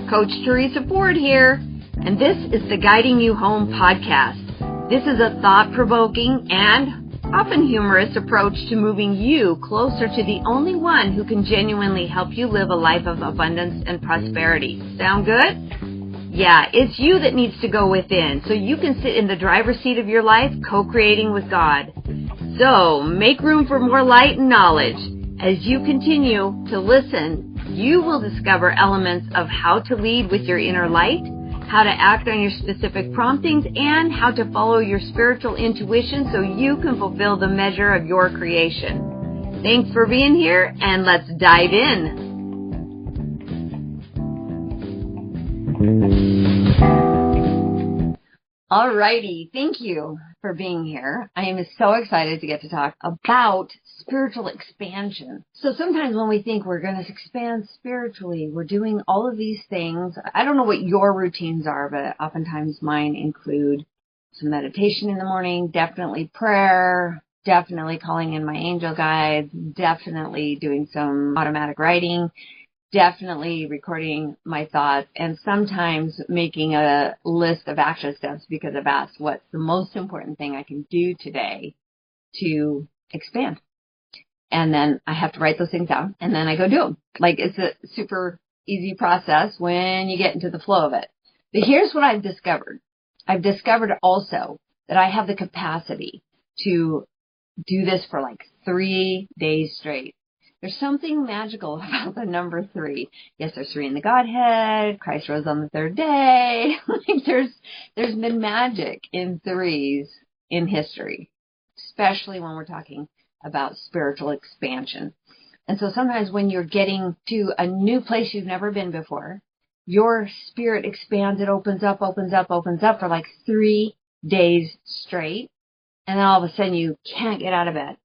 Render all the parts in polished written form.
Coach Teresa Ford here, and this is the Guiding You Home podcast. This is a thought-provoking and often humorous approach to moving you closer to the only one who can genuinely help you live a life of abundance and prosperity. Sound good? Yeah, it's you that needs to go within so you can sit in the driver's seat of your life, co-creating with God. So make room for more light and knowledge. As you continue to listen, you will discover elements of how to lead with your inner light, how to act on your specific promptings, and how to follow your spiritual intuition so you can fulfill the measure of your creation. Thanks for being here, and let's dive in. Alrighty, thank you for being here. I am so excited to get to talk about spiritual expansion. So sometimes when we think we're going to expand spiritually, we're doing all of these things. I don't know what your routines are, but oftentimes mine include some meditation in the morning, definitely prayer, definitely calling in my angel guides, definitely doing some automatic writing, definitely recording my thoughts, and sometimes making a list of action steps because I've asked what's the most important thing I can do today to expand. And then I have to write those things down, and then I go do them. Like, it's a super easy process when you get into the flow of it. But here's what I've discovered. I've discovered also that I have the capacity to do this for like 3 days straight. There's something magical about the number 3. Yes, there's 3 in the Godhead. Christ rose on the 3rd day. Like there's been magic in 3s in history, especially when we're talking about spiritual expansion. And so sometimes when you're getting to a new place you've never been before, your spirit expands. It opens up for like 3 days straight. And then all of a sudden you can't get out of bed.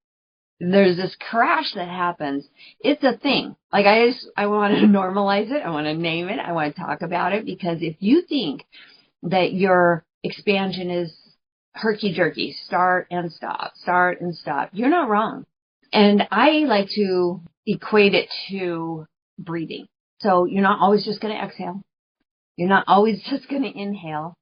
There's this crash that happens. It's a thing. Like I want to normalize it. I want to name it. I want to talk about it, because if you think that your expansion is herky-jerky, start and stop, you're not wrong. And I like to equate it to breathing. So you're not always just going to exhale. You're not always just going to inhale.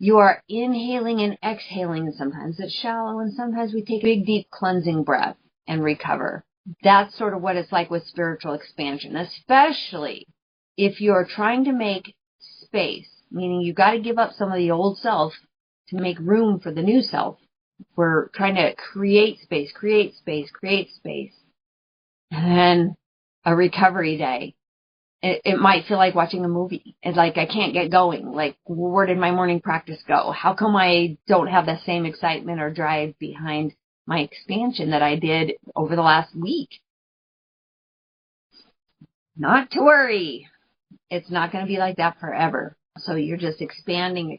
You are inhaling and exhaling, and sometimes it's shallow, and sometimes we take a big, deep cleansing breath and recover. That's sort of what it's like with spiritual expansion, especially if you're trying to make space, meaning you've got to give up some of the old self to make room for the new self. We're trying to create space. And then a recovery day. It might feel like watching a movie. It's like I can't get going. Like, where did my morning practice go? How come I don't have the same excitement or drive behind my expansion that I did over the last week? Not to worry. It's not going to be like that forever. So you're just expanding,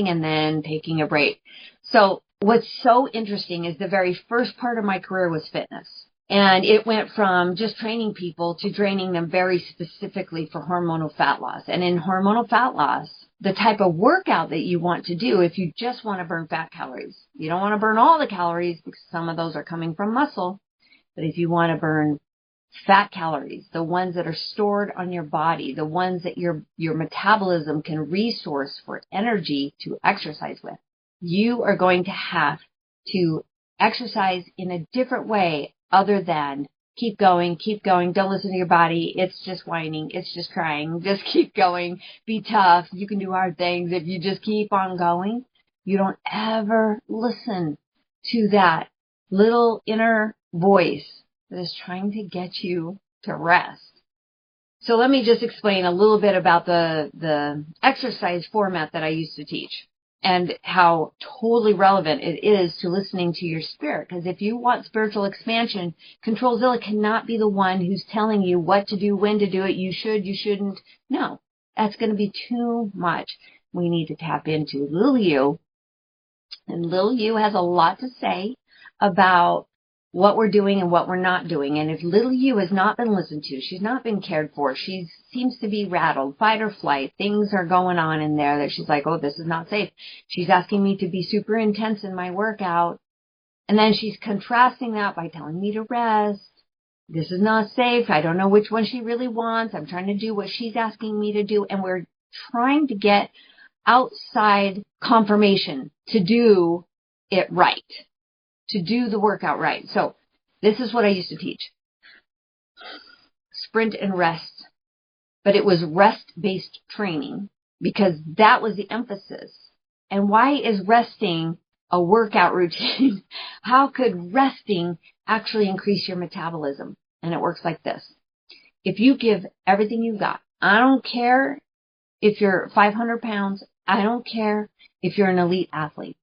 and then taking a break. So what's so interesting is the very first part of my career was fitness. And it went from just training people to training them very specifically for hormonal fat loss. And in hormonal fat loss, the type of workout that you want to do, if you just want to burn fat calories, you don't want to burn all the calories because some of those are coming from muscle. But if you want to burn fat calories, the ones that are stored on your body, the ones that your metabolism can resource for energy to exercise with, you are going to have to exercise in a different way other than keep going, don't listen to your body, it's just whining, it's just crying, just keep going, be tough, you can do hard things. If you just keep on going, you don't ever listen to that little inner voice that is trying to get you to rest. So let me just explain a little bit about the exercise format that I used to teach, and how totally relevant it is to listening to your spirit. Because if you want spiritual expansion, Controlzilla cannot be the one who's telling you what to do, when to do it, you should, you shouldn't. No, that's going to be too much. We need to tap into little you. And little you has a lot to say about what we're doing and what we're not doing. And if little you has not been listened to, she's not been cared for, she seems to be rattled, fight or flight, things are going on in there that she's like, oh, this is not safe. She's asking me to be super intense in my workout. And then she's contrasting that by telling me to rest. This is not safe. I don't know which one she really wants. I'm trying to do what she's asking me to do. And we're trying to get outside confirmation to do it right, to do the workout right. So this is what I used to teach. Sprint and rest. But it was rest-based training because that was the emphasis. And why is resting a workout routine? How could resting actually increase your metabolism? And it works like this. If you give everything you've got, I don't care if you're 500 pounds, I don't care if you're an elite athlete.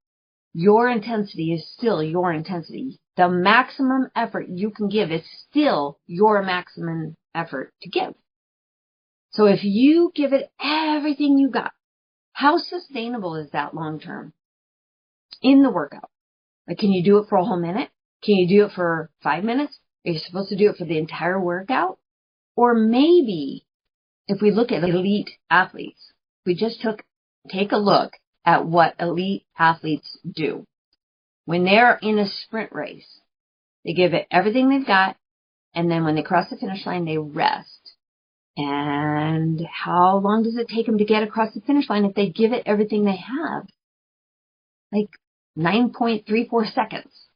Your intensity is still your intensity. The maximum effort you can give is still your maximum effort to give. So if you give it everything you got, how sustainable is that long term in the workout? Like, can you do it for a whole minute? Can you do it for 5 minutes? Are you supposed to do it for the entire workout? Or maybe if we look at elite athletes, we just take a look at what elite athletes do. When they're in a sprint race, they give it everything they've got, and then when they cross the finish line, they rest. And how long does it take them to get across the finish line if they give it everything they have? Like 9.34 seconds.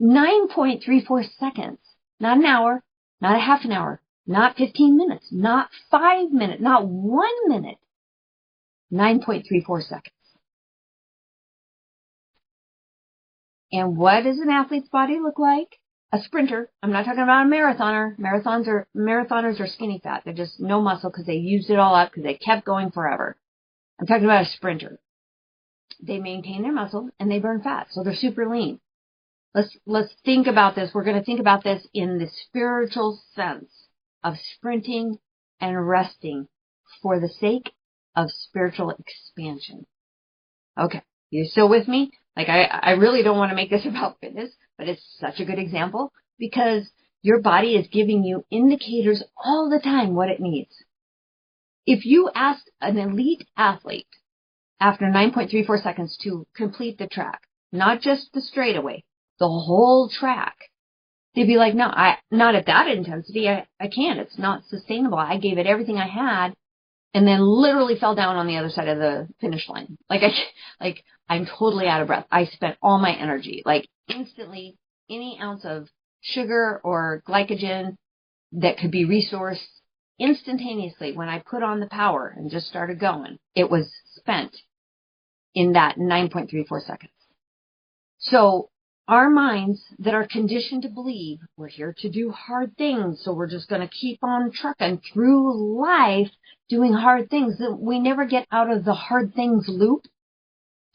9.34 seconds. Not an hour, not a half an hour, not 15 minutes, not 5 minutes, not 1 minute. 9.34 seconds. And what does an athlete's body look like? A sprinter. I'm not talking about a marathoner. Marathoners are skinny fat. They're just no muscle because they used it all up because they kept going forever. I'm talking about a sprinter. They maintain their muscle and they burn fat, so they're super lean. Let's think about this. We're going to think about this in the spiritual sense of sprinting and resting for the sake of spiritual expansion. Okay, you still with me? Like, I really don't want to make this about fitness, but it's such a good example because your body is giving you indicators all the time what it needs. If you asked an elite athlete after 9.34 seconds to complete the track, not just the straightaway, the whole track, they'd be like, no, not at that intensity. I can't. It's not sustainable. I gave it everything I had and then literally fell down on the other side of the finish line. I'm totally out of breath. I spent all my energy. Like, instantly, any ounce of sugar or glycogen that could be resourced instantaneously when I put on the power and just started going, it was spent in that 9.34 seconds. So our minds that are conditioned to believe we're here to do hard things, so we're just going to keep on trucking through life doing hard things, that we never get out of the hard things loop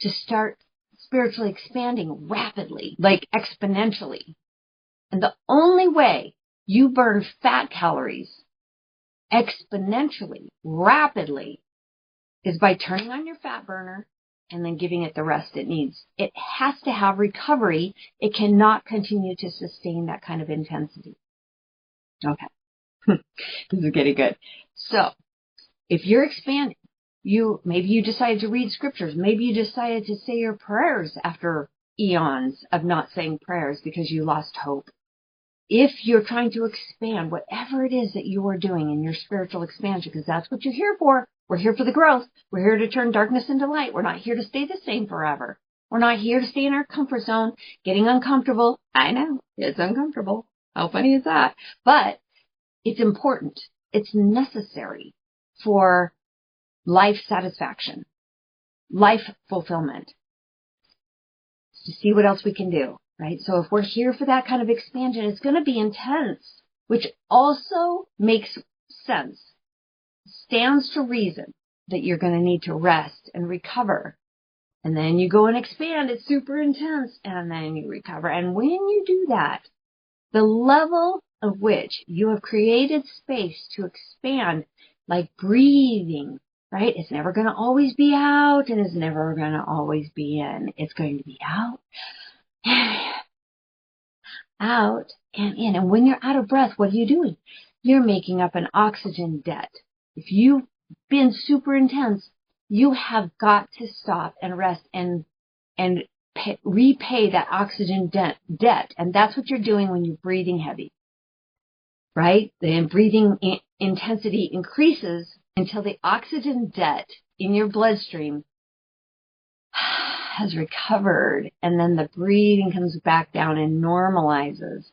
to start spiritually expanding rapidly, like exponentially. And the only way you burn fat calories exponentially, rapidly, is by turning on your fat burner and then giving it the rest it needs. It has to have recovery. It cannot continue to sustain that kind of intensity. Okay. This is getting good. So, if you're expanding, maybe you decided to read scriptures. Maybe you decided to say your prayers after eons of not saying prayers because you lost hope. If you're trying to expand whatever it is that you are doing in your spiritual expansion, because that's what you're here for. We're here for the growth. We're here to turn darkness into light. We're not here to stay the same forever. We're not here to stay in our comfort zone, getting uncomfortable. I know, it's uncomfortable. How funny is that? But it's important. It's necessary for life satisfaction, life fulfillment, to see what else we can do, right? So if we're here for that kind of expansion, it's going to be intense, which also makes sense, stands to reason that you're going to need to rest and recover. And then you go and expand, it's super intense, and then you recover. And when you do that, the level of which you have created space to expand, like breathing, right? It's never going to always be out and it's never going to always be in. It's going to be out, out and in. And when you're out of breath, what are you doing? You're making up an oxygen debt. If you've been super intense, you have got to stop and rest and repay that oxygen debt. And that's what you're doing when you're breathing heavy. right? The breathing intensity increases until the oxygen debt in your bloodstream has recovered, and then the breathing comes back down and normalizes.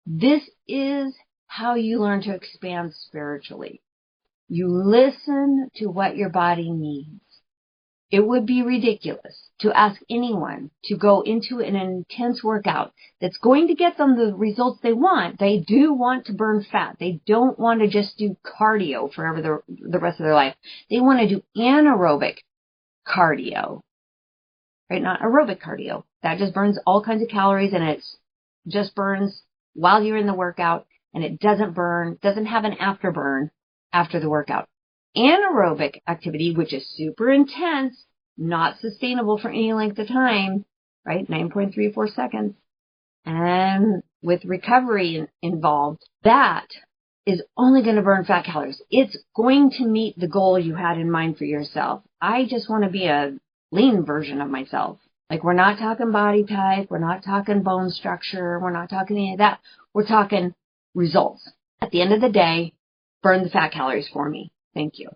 This is how you learn to expand spiritually. You listen to what your body needs. It would be ridiculous to ask anyone to go into an intense workout that's going to get them the results they want. They do want to burn fat. They don't want to just do cardio forever the rest of their life. They want to do anaerobic cardio, right? Not aerobic cardio. That just burns all kinds of calories, and it just burns while you're in the workout, and it doesn't have an afterburn after the workout. Anaerobic activity, which is super intense, not sustainable for any length of time, right? 9.34 seconds. And with recovery involved, that is only going to burn fat calories. It's going to meet the goal you had in mind for yourself. I just want to be a lean version of myself. Like, we're not talking body type. We're not talking bone structure. We're not talking any of that. We're talking results. At the end of the day, burn the fat calories for me. Thank you.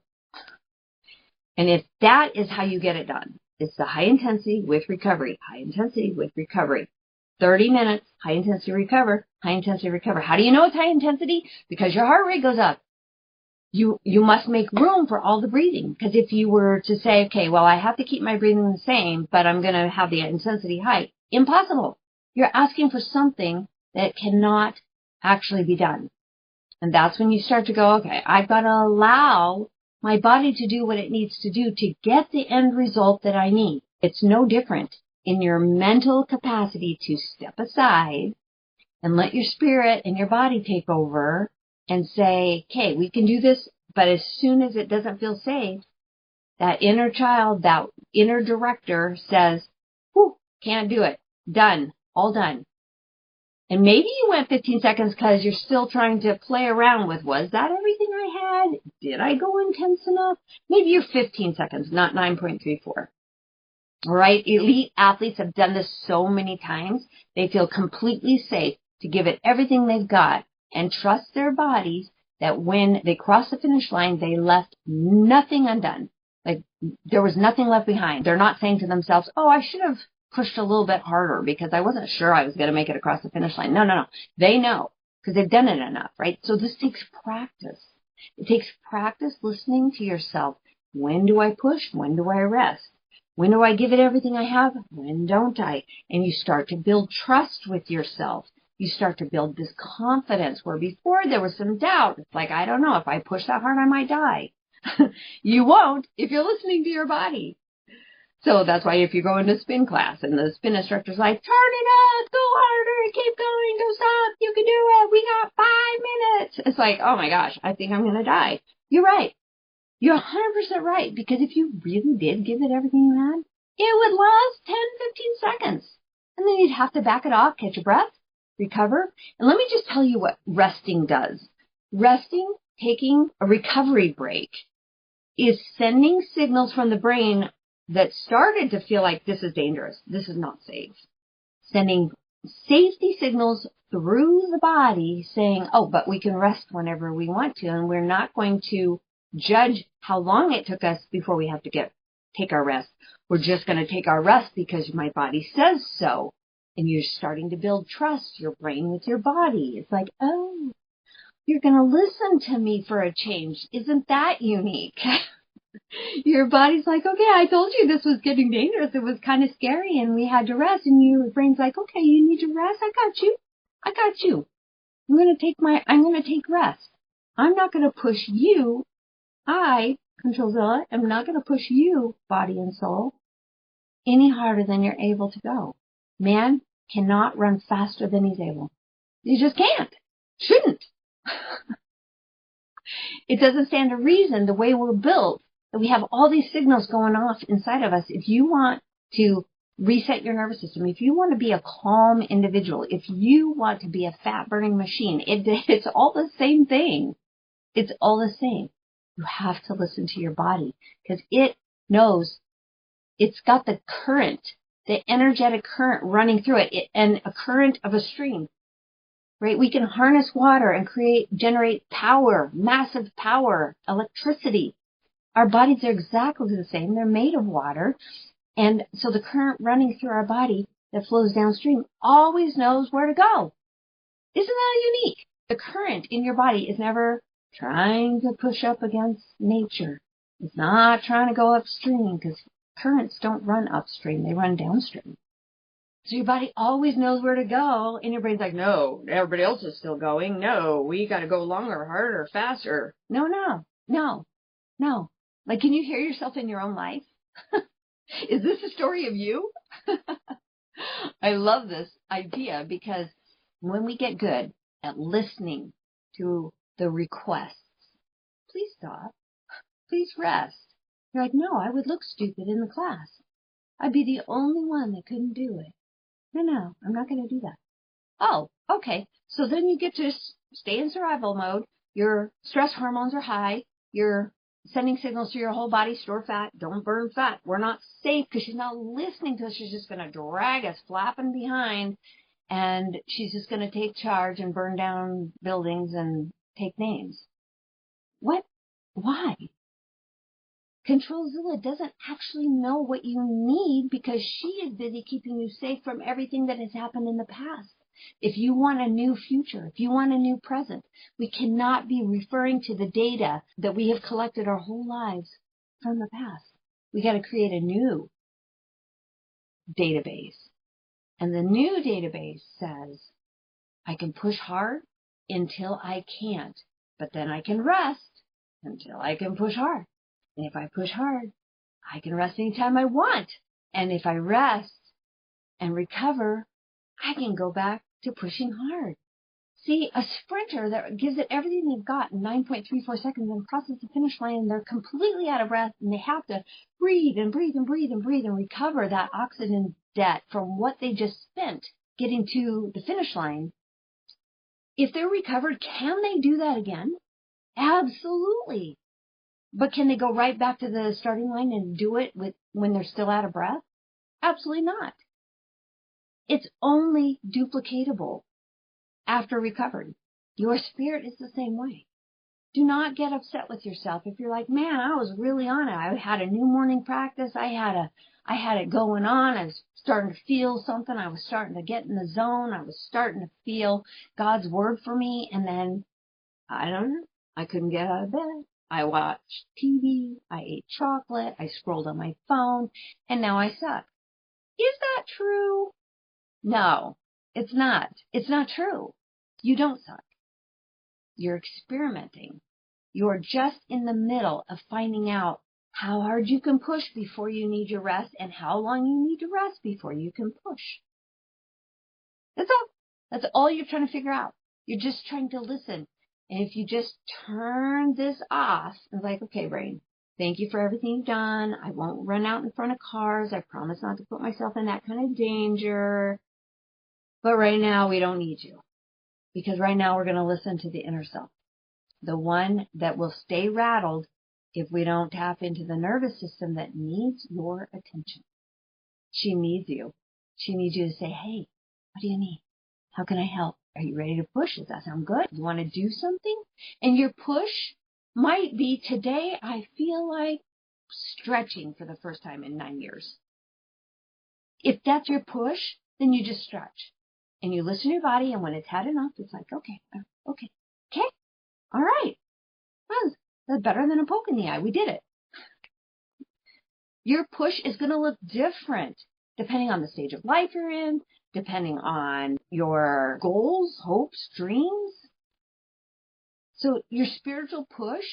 And if that is how you get it done, it's the high intensity with recovery, high intensity with recovery. 30 minutes, high intensity recover, high intensity recover. How do you know it's high intensity? Because your heart rate goes up. You must make room for all the breathing. Because if you were to say, okay, well, I have to keep my breathing the same, but I'm going to have the intensity high. Impossible. You're asking for something that cannot actually be done. And that's when you start to go, okay, I've got to allow my body to do what it needs to do to get the end result that I need. It's no different in your mental capacity to step aside and let your spirit and your body take over and say, okay, we can do this, but as soon as it doesn't feel safe, that inner child, that inner director says, whew, can't do it. Done. All done. And maybe you went 15 seconds because you're still trying to play around with, was that everything I had? Did I go intense enough? Maybe you're 15 seconds, not 9.34. All right? Elite athletes have done this so many times. They feel completely safe to give it everything they've got and trust their bodies that when they cross the finish line, they left nothing undone. Like, there was nothing left behind. They're not saying to themselves, oh, I should have pushed a little bit harder because I wasn't sure I was going to make it across the finish line. No. They know because they've done it enough, right? So this takes practice. It takes practice listening to yourself. When do I push? When do I rest? When do I give it everything I have? When don't I? And you start to build trust with yourself. You start to build this confidence where before there was some doubt. It's like, I don't know, if I push that hard, I might die. You won't if you're listening to your body. So that's why if you go into spin class and the spin instructor's like, turn it up, go harder, keep going, don't stop, you can do it, we got 5 minutes. It's like, oh my gosh, I think I'm going to die. You're right. You're 100% right, because if you really did give it everything you had, it would last 10, 15 seconds. And then you'd have to back it off, catch your breath, recover. And let me just tell you what resting does. Resting, taking a recovery break, is sending signals from the brain that started to feel like this is dangerous, this is not safe. Sending safety signals through the body saying, oh, but we can rest whenever we want to, and we're not going to judge how long it took us before we have to take our rest. We're just going to take our rest because my body says so. And you're starting to build trust, your brain with your body. It's like, oh, you're going to listen to me for a change. Isn't that unique? Your body's like, okay, I told you this was getting dangerous. It was kind of scary and we had to rest. And your brain's like, okay, you need to rest. I got you. I'm going to take rest. I'm not going to push you. I, Controlzilla, am not going to push you, body and soul, any harder than you're able to go. Man cannot run faster than he's able. You just can't. Shouldn't. It doesn't stand to reason the way we're built, that we have all these signals going off inside of us. If you want to reset your nervous system, if you want to be a calm individual, if you want to be a fat-burning machine, it's all the same thing. It's all the same. You have to listen to your body because it knows it's got the current, the energetic current running through it, and a current of a stream. right? We can harness water and generate power, massive power, electricity. Our bodies are exactly the same. They're made of water. And so the current running through our body that flows downstream always knows where to go. Isn't that unique? The current in your body is never trying to push up against nature. It's not trying to go upstream because currents don't run upstream. They run downstream. So your body always knows where to go, and your brain's like, no, everybody else is still going. No, we got to go longer, harder, faster. No. Like, can you hear yourself in your own life? Is this a story of you? I love this idea because when we get good at listening to the requests, please stop, please rest. You're like, no, I would look stupid in the class. I'd be the only one that couldn't do it. No, I'm not going to do that. Oh, okay. So then you get to stay in survival mode. Your stress hormones are high. You're sending signals to your whole body, store fat, don't burn fat. We're not safe because she's not listening to us. She's just going to drag us flapping behind, and she's just going to take charge and burn down buildings and take names. What? Why? Controlzilla doesn't actually know what you need because she is busy keeping you safe from everything that has happened in the past. If you want a new future, if you want a new present, we cannot be referring to the data that we have collected our whole lives from the past. We got to create a new database. And the new database says, I can push hard until I can't, but then I can rest until I can push hard. And if I push hard, I can rest anytime I want. And if I rest and recover, I can go back to pushing hard. See, a sprinter that gives it everything they've got in 9.34 seconds and crosses the finish line, and they're completely out of breath, and they have to breathe and recover that oxygen debt from what they just spent getting to the finish line. If they're recovered, can they do that again? Absolutely. But can they go right back to the starting line and do it when they're still out of breath? Absolutely not. It's only duplicatable after recovery. Your spirit is the same way. Do not get upset with yourself if you're like, man, I was really on it. I had a new morning practice. I had it going on. I was starting to feel something. I was starting to get in the zone. I was starting to feel God's word for me. And then, I don't know, I couldn't get out of bed. I watched TV. I ate chocolate. I scrolled on my phone. And now I suck. Is that true? No, it's not. It's not true. You don't suck. You're experimenting. You're just in the middle of finding out how hard you can push before you need your rest and how long you need to rest before you can push. That's all. That's all you're trying to figure out. You're just trying to listen. And if you just turn this off, it's like, okay, brain, thank you for everything you've done. I won't run out in front of cars. I promise not to put myself in that kind of danger. But right now, we don't need you. Because right now, we're going to listen to the inner self. The one that will stay rattled if we don't tap into the nervous system that needs your attention. She needs you. She needs you to say, hey, what do you need? How can I help? Are you ready to push? Does that sound good? You want to do something? And your push might be, today I feel like stretching for the first time in 9 years. If that's your push, then you just stretch. And you listen to your body, and when it's had enough, it's like, okay. All right. Well, that's better than a poke in the eye. We did it. Your push is going to look different depending on the stage of life you're in, depending on your goals, hopes, dreams. So your spiritual push,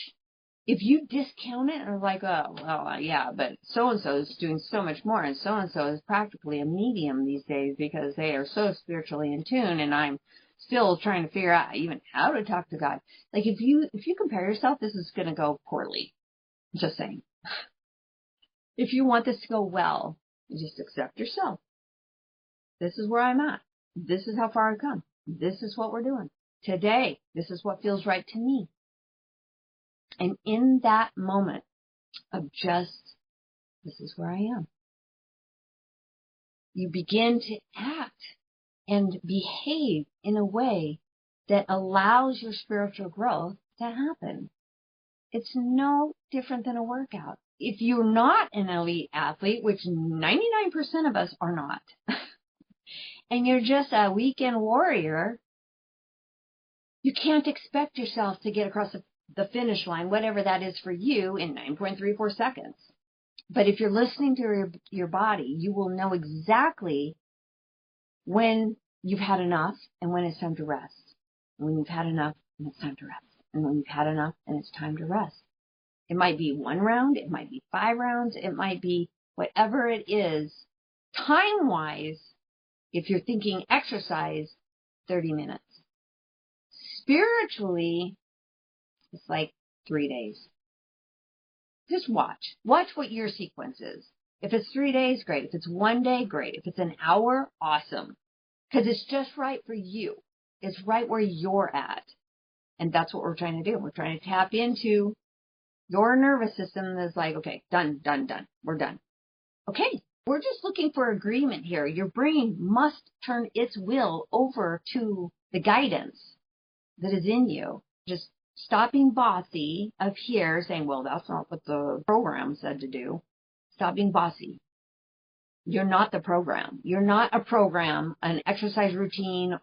if you discount it and are like, oh, well, yeah, but so-and-so is doing so much more, and so-and-so is practically a medium these days because they are so spiritually in tune, and I'm still trying to figure out even how to talk to God. Like, if you compare yourself, this is going to go poorly. Just saying. If you want this to go well, just accept yourself. This is where I'm at. This is how far I've come. This is what we're doing. Today, this is what feels right to me. And in that moment of just, this is where I am, you begin to act and behave in a way that allows your spiritual growth to happen. It's no different than a workout. If you're not an elite athlete, which 99% of us are not, and you're just a weekend warrior, you can't expect yourself to get across the finish line, whatever that is for you, in 9.34 seconds. But if you're listening to your body, you will know exactly when you've had enough and when it's time to rest. When you've had enough and it's time to rest. And when you've had enough and it's time to rest. It might be 1 round. It might be 5 rounds. It might be whatever it is. Time-wise, if you're thinking exercise, 30 minutes. Spiritually, it's like 3 days. Just watch. Watch what your sequence is. If it's 3 days, great. If it's 1 day, great. If it's an hour, awesome. Because it's just right for you. It's right where you're at. And that's what we're trying to do. We're trying to tap into your nervous system that's like, okay, done. We're done. Okay. We're just looking for agreement here. Your brain must turn its will over to the guidance that is in you. Just stop being bossy up here, saying, well, that's not what the program said to do. Stop being bossy. You're not the program. You're not a program, an exercise routine,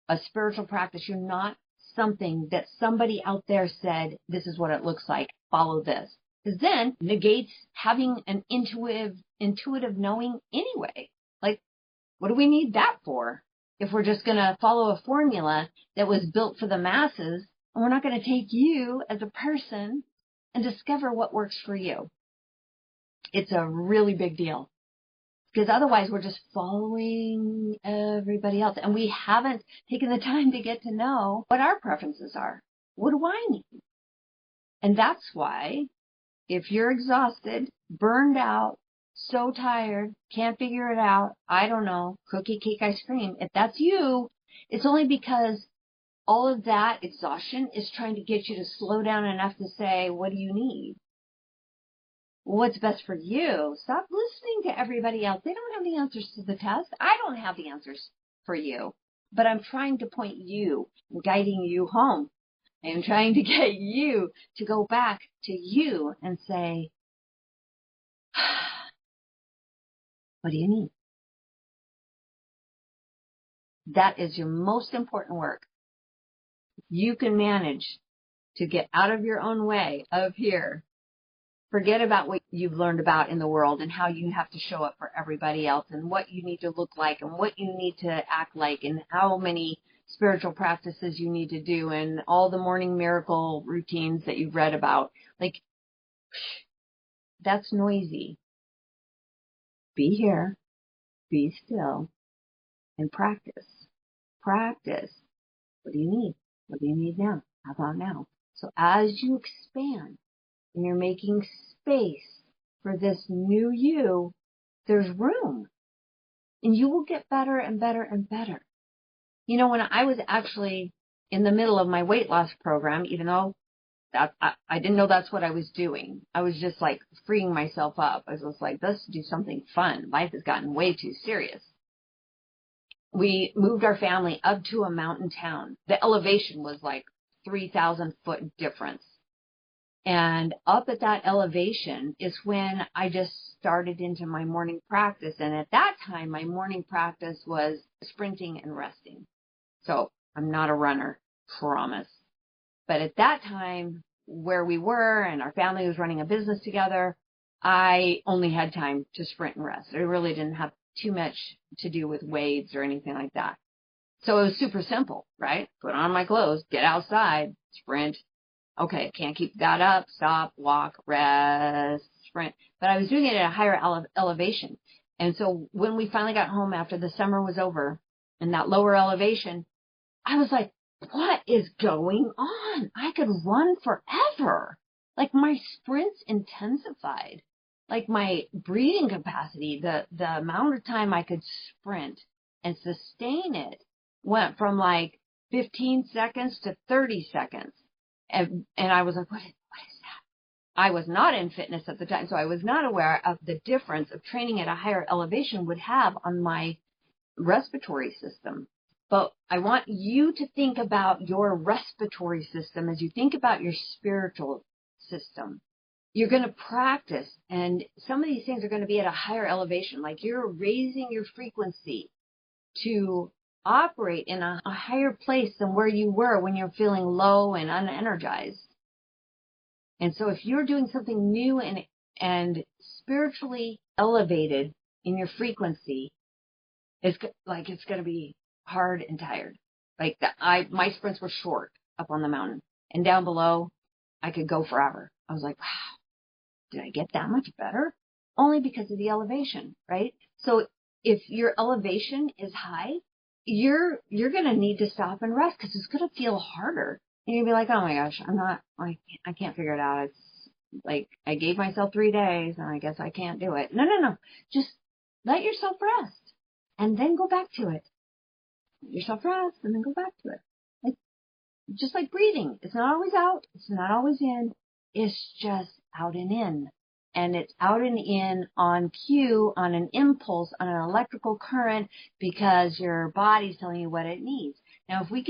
a spiritual practice. You're not something that somebody out there said, this is what it looks like. Follow this. Because then negates having an intuitive knowing anyway. Like, what do we need that for? If we're just going to follow a formula that was built for the masses, and we're not going to take you as a person and discover what works for you. It's a really big deal. Because otherwise we're just following everybody else. And we haven't taken the time to get to know what our preferences are. What do I need? And that's why if you're exhausted, burned out, so tired, can't figure it out, I don't know, cookie, cake, ice cream, if that's you, it's only because all of that exhaustion is trying to get you to slow down enough to say, what do you need? What's best for you? Stop listening to everybody else. They don't have the answers to the test. I don't have the answers for you. But I'm trying to point you and guiding you home. I'm trying to get you to go back to you and say, what do you need? That is your most important work. You can manage to get out of your own way of here. Forget about what you've learned about in the world and how you have to show up for everybody else and what you need to look like and what you need to act like and how many spiritual practices you need to do and all the morning miracle routines that you've read about. Like, that's noisy. Be here, be still, and practice. Practice. What do you need? What do you need now? How about now? So as you expand, and you're making space for this new you, there's room. And you will get better and better and better. You know, when I was actually in the middle of my weight loss program, even though that I didn't know that's what I was doing, I was just like freeing myself up. I was just like, let's do something fun. Life has gotten way too serious. We moved our family up to a mountain town. The elevation was like 3,000 foot difference. And up at that elevation is when I just started into my morning practice. And at that time, my morning practice was sprinting and resting. So I'm not a runner, promise. But at that time, where we were and our family was running a business together, I only had time to sprint and rest. I really didn't have too much to do with weights or anything like that. So it was super simple, right? Put on my clothes, get outside, sprint. Okay, can't keep that up, stop, walk, rest, sprint. But I was doing it at a higher elevation. And so when we finally got home after the summer was over in that lower elevation, I was like, what is going on? I could run forever. Like my sprints intensified. Like my breathing capacity, the amount of time I could sprint and sustain it went from like 15 seconds to 30 seconds. And I was like, what is that? I was not in fitness at the time, so I was not aware of the difference of training at a higher elevation would have on my respiratory system. But I want you to think about your respiratory system as you think about your spiritual system. You're going to practice, and some of these things are going to be at a higher elevation, like you're raising your frequency to operate in a higher place than where you were when you're feeling low and unenergized. And so if you're doing something new and spiritually elevated in your frequency, it's going to be hard and tired. Like my sprints were short up on the mountain, and down below, I could go forever. I was like, wow, did I get that much better? Only because of the elevation, right? So if your elevation is high, you're going to need to stop and rest because it's going to feel harder. And you'll be like, oh my gosh, I can't figure it out. It's like I gave myself 3 days and I guess I can't do it. No. Just let yourself rest and then go back to it. Let yourself rest and then go back to it. Just like breathing. It's not always out. It's not always in. It's just out and in. And it's out and in on cue, on an impulse, on an electrical current, because your body's telling you what it needs. Now, if we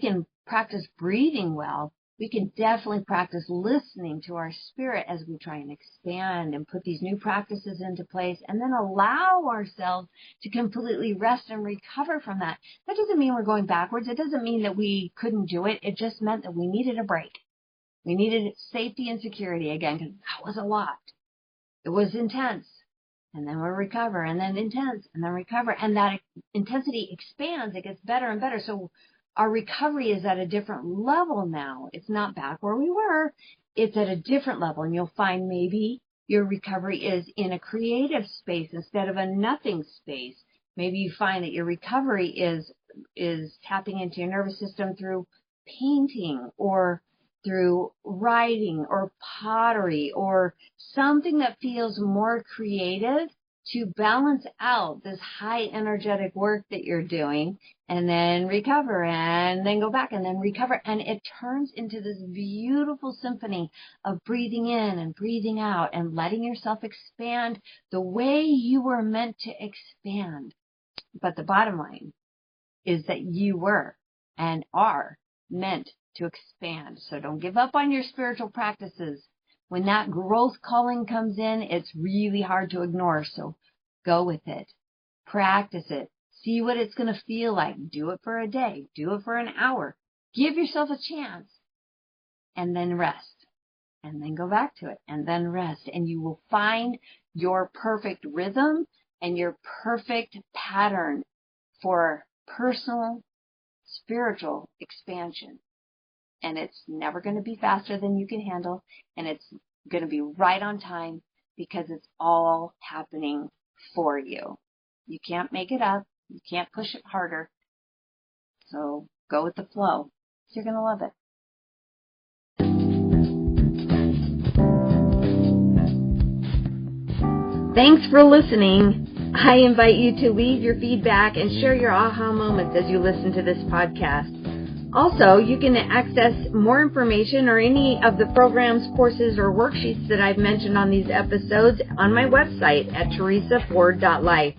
can practice breathing well, we can definitely practice listening to our spirit as we try and expand and put these new practices into place, and then allow ourselves to completely rest and recover from that. That doesn't mean we're going backwards. It doesn't mean that we couldn't do it. It just meant that we needed a break. We needed safety and security again, because that was a lot. It was intense. And then we'll recover, and then intense, and then recover. And that intensity expands. It gets better and better. So our recovery is at a different level now. It's not back where we were. It's at a different level. And you'll find maybe your recovery is in a creative space instead of a nothing space. Maybe you find that your recovery is tapping into your nervous system through painting or through writing or pottery or something that feels more creative to balance out this high energetic work that you're doing, and then recover and then go back and then recover. And it turns into this beautiful symphony of breathing in and breathing out and letting yourself expand the way you were meant to expand. But the bottom line is that you were and are meant to expand. So don't give up on your spiritual practices. When that growth calling comes in, it's really hard to ignore. So go with it. Practice it. See what it's going to feel like. Do it for a day. Do it for an hour. Give yourself a chance. And then rest. And then go back to it. And then rest. And you will find your perfect rhythm and your perfect pattern for personal spiritual expansion. And it's never going to be faster than you can handle, and it's going to be right on time because it's all happening for you. You can't make it up. You can't push it harder. So go with the flow. You're going to love it. Thanks for listening. I invite you to leave your feedback and share your aha moments as you listen to this podcast. Also, you can access more information or any of the programs, courses, or worksheets that I've mentioned on these episodes on my website at teresaford.life.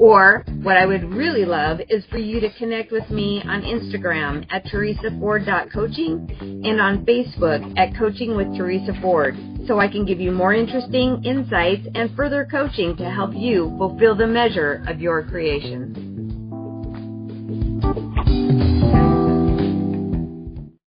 Or, what I would really love is for you to connect with me on Instagram at teresaford.coaching and on Facebook at Coaching with Teresa Ford, so I can give you more interesting insights and further coaching to help you fulfill the measure of your creation.